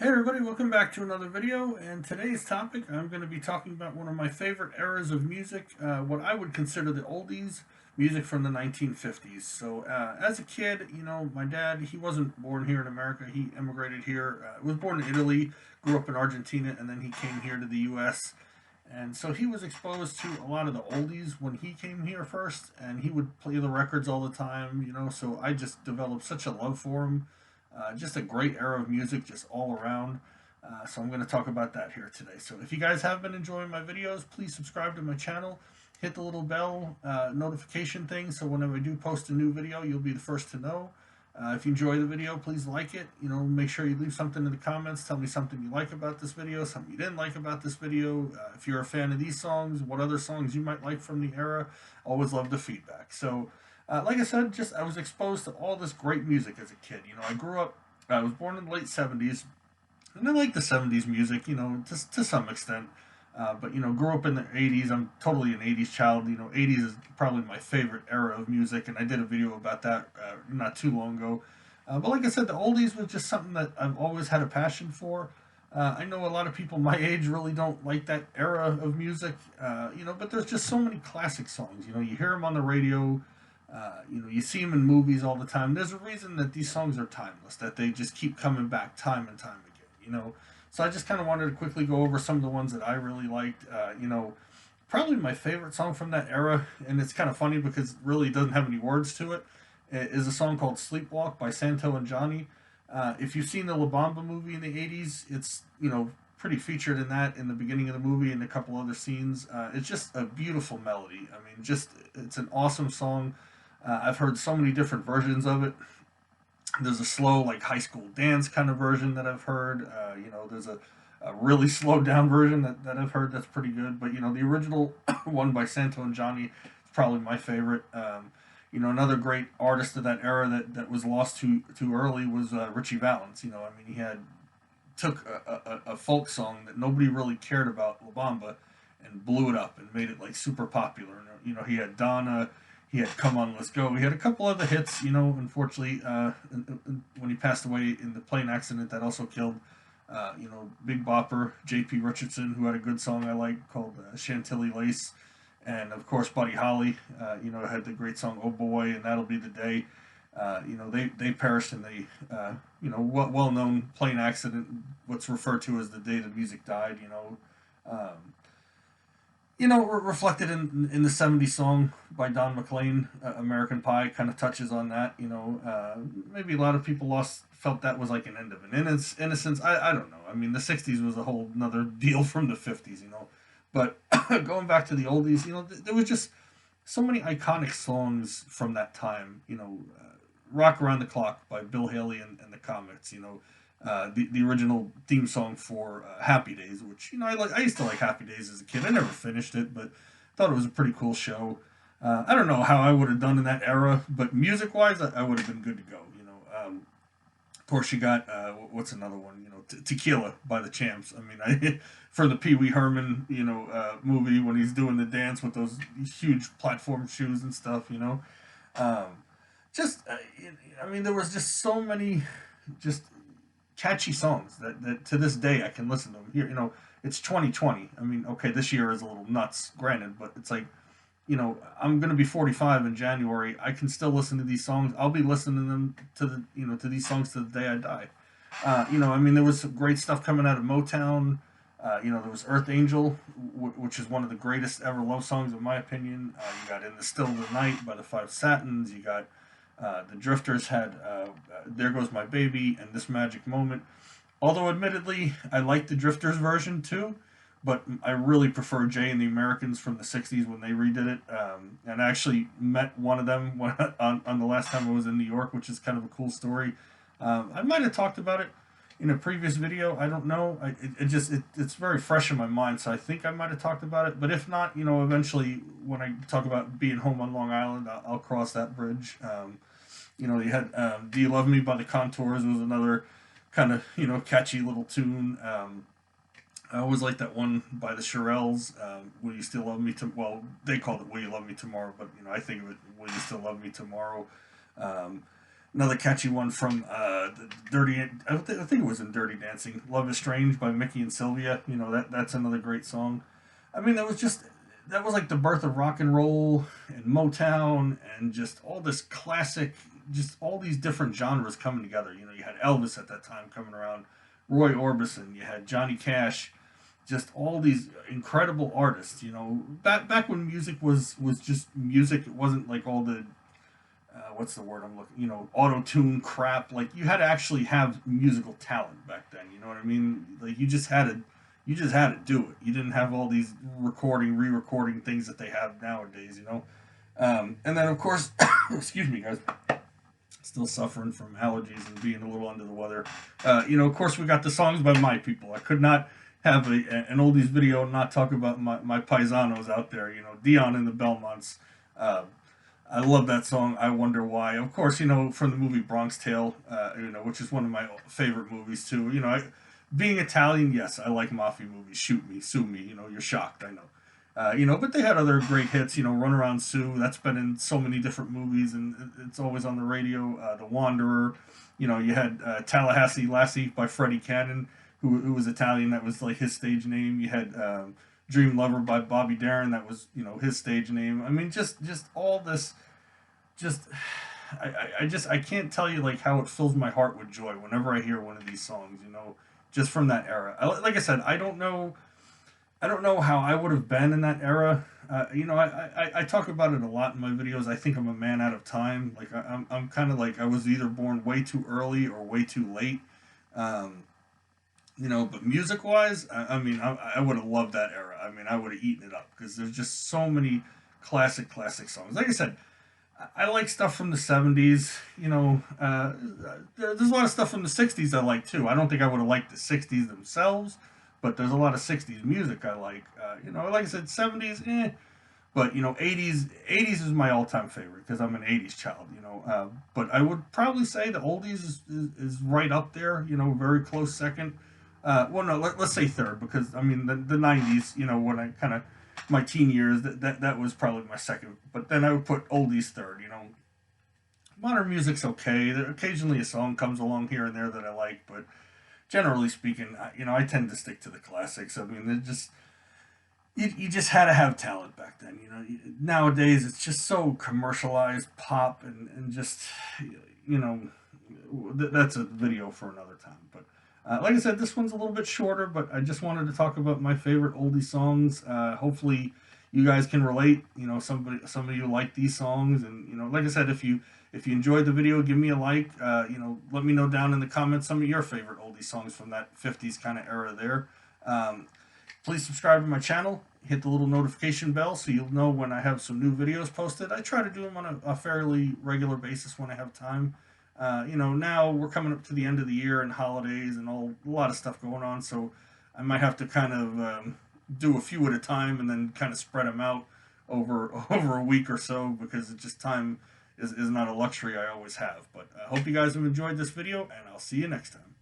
Hey everybody, welcome back to another video, and today's topic I'm going to be talking about one of my favorite eras of music, what I would consider the oldies, music from the 1950s. So as a kid, my dad, he wasn't born here in America, he immigrated here, was born in Italy, grew up in Argentina, and then he came here to the US. And so he was exposed to a lot of the oldies when he came here first, and he would play the records all the time, so I just developed such a love for him. Just a great era of music, just all around. So I'm going to talk about that here today. So if you guys have been enjoying my videos, please subscribe to my channel. Hit the little bell notification thing so whenever I do post a new video, you'll be the first to know. If you enjoy the video, please like it. Make sure you leave something in the comments. Tell me something you like about this video, something you didn't like about this video. If you're a fan of these songs, what other songs you might like from the era. Always love the feedback. So like I said, just I was exposed to all this great music as a kid. I grew up. I was born in the late '70s, and I like the '70s music. To some extent. But grew up in the '80s. I'm totally an '80s child. '80s is probably my favorite era of music, and I did a video about that not too long ago. But like I said, the oldies was just something that I've always had a passion for. I know a lot of people my age really don't like that era of music, but there's just so many classic songs. You hear them on the radio. You see them in movies all the time. There's a reason that these songs are timeless, that they just keep coming back time and time again. So I just kind of wanted to quickly go over some of the ones that I really liked. Probably my favorite song from that era, and it's kind of funny because it really doesn't have any words to it, is a song called "Sleepwalk" by Santo and Johnny. If you've seen the La Bamba movie in the '80s, it's pretty featured in that in the beginning of the movie and a couple other scenes. It's just a beautiful melody. I mean, just it's an awesome song. I've heard so many different versions of it. There's a slow, like high school dance kind of version that I've heard. There's a really slowed down version that I've heard that's pretty good. But the original one by Santo and Johnny is probably my favorite. Another great artist of that era that was lost too early was Richie Valens. He had took a folk song that nobody really cared about, La Bamba, and blew it up and made it like super popular. He had Donna, he had Come On, Let's Go. He had a couple other hits. Unfortunately, when he passed away in the plane accident, that also killed. Big Bopper, J.P. Richardson, who had a good song I like called Chantilly Lace, and of course Buddy Holly. Had the great song Oh Boy and That'll Be the Day. They perished in the well known plane accident, what's referred to as the day the music died. Reflected in the '70s song by Don McLean, American Pie, kind of touches on that. Maybe a lot of people felt that was like an end of an innocence. I don't know. I mean, the '60s was a whole another deal from the '50s. But going back to the oldies, there was just so many iconic songs from that time. Rock Around the Clock by Bill Haley and the Comets. The original theme song for Happy Days, which I used to like Happy Days as a kid. I never finished it, but thought it was a pretty cool show. I don't know how I would have done in that era, but music wise, I would have been good to go. Of course, you got what's another one? Tequila by the Champs. I mean, for the Pee Wee Herman movie when he's doing the dance with those huge platform shoes and stuff. Um, there was just so many just catchy songs that to this day I can listen to them. Here, it's 2020. I mean, okay, this year is a little nuts, granted, but it's like, I'm gonna be 45 in January. I can still listen to these songs. I'll be listening to them to these songs to the day I die. There was some great stuff coming out of Motown. There was Earth Angel, which is one of the greatest ever love songs in my opinion. You got In the Still of the Night by the Five Satins. You got the Drifters had There Goes My Baby and This Magic Moment. Although, admittedly, I like the Drifters version too, but I really prefer Jay and the Americans from the '60s when they redid it. And I actually met one of them on the last time I was in New York, which is kind of a cool story. I might have talked about it in a previous video. I don't know. It's very fresh in my mind, so I think I might have talked about it. But if not, eventually when I talk about being home on Long Island, I'll cross that bridge. You had "Do You Love Me" by the Contours was another kind of catchy little tune. I always like that one by the Shirelles. Will You Still Love Me? Well, they called it "Will You Love Me Tomorrow," but I think of it, "Will You Still Love Me Tomorrow?" Another catchy one from the Dirty. I think it was in Dirty Dancing. "Love Is Strange" by Mickey and Sylvia. You know that's another great song. I mean, that was like the birth of rock and roll and Motown and just all this classic, just all these different genres coming together. You know, you had Elvis at that time coming around, Roy Orbison, you had Johnny Cash, just all these incredible artists. You know, back when music was just music. It wasn't like all the what's the word I'm looking, auto tune crap. Like you had to actually have musical talent back then. You know what I mean? Like you just had to do it. You didn't have all these re-recording things that they have nowadays. And then of course, excuse me, guys, still suffering from allergies and being a little under the weather. Of course, we got the songs by my people. I could not have an oldies video and not talk about my paisanos out there. Dion and the Belmonts. Uh, I love that song. I Wonder Why. Of course, from the movie Bronx Tale, which is one of my favorite movies too. Being Italian, yes, I like mafia movies. Shoot me, sue me. You're shocked. I know. But they had other great hits. Run Around Sue. That's been in so many different movies, and it's always on the radio. The Wanderer. You had Tallahassee Lassie by Freddie Cannon, who was Italian. That was like his stage name. You had Dream Lover by Bobby Darin. That was his stage name. I mean, just all this, just I can't tell you like how it fills my heart with joy whenever I hear one of these songs. Just from that era. Like I said, I don't know how I would have been in that era. I talk about it a lot in my videos. I think I'm a man out of time. Like I'm kind of like I was either born way too early or way too late. Um, but music wise, I mean, I would have loved that era. I mean, I would have eaten it up because there's just so many classic songs. Like I said, I like stuff from the 70s. There's a lot of stuff from the 60s I like too. I don't think I would have liked the 60s themselves, but there's a lot of 60s music I like. Like I said, 70s, but 80s is my all-time favorite because I'm an 80s child. But I would probably say the oldies is right up there. Very close second. Well, no, let's say third because I mean the 90s. When I kind of my teen years, that was probably my second. But then I would put oldies third. Modern music's okay. Occasionally a song comes along here and there that I like, but generally speaking, I tend to stick to the classics. I mean, they're just you just had to have talent back then. Nowadays it's just so commercialized pop and just you know that's a video for another time. But like I said, this one's a little bit shorter, but I just wanted to talk about my favorite oldie songs. Hopefully, you guys can relate. Some of you like these songs, and like I said, if you enjoyed the video, give me a like. Let me know down in the comments some of your favorite oldie songs from that '50s kind of era there. Please subscribe to my channel. Hit the little notification bell so you'll know when I have some new videos posted. I try to do them on a fairly regular basis when I have time. Now we're coming up to the end of the year and holidays and a lot of stuff going on, so I might have to kind of do a few at a time and then kind of spread them out over over a week or so because it's just time is not a luxury I always have. But I hope you guys have enjoyed this video, and I'll see you next time.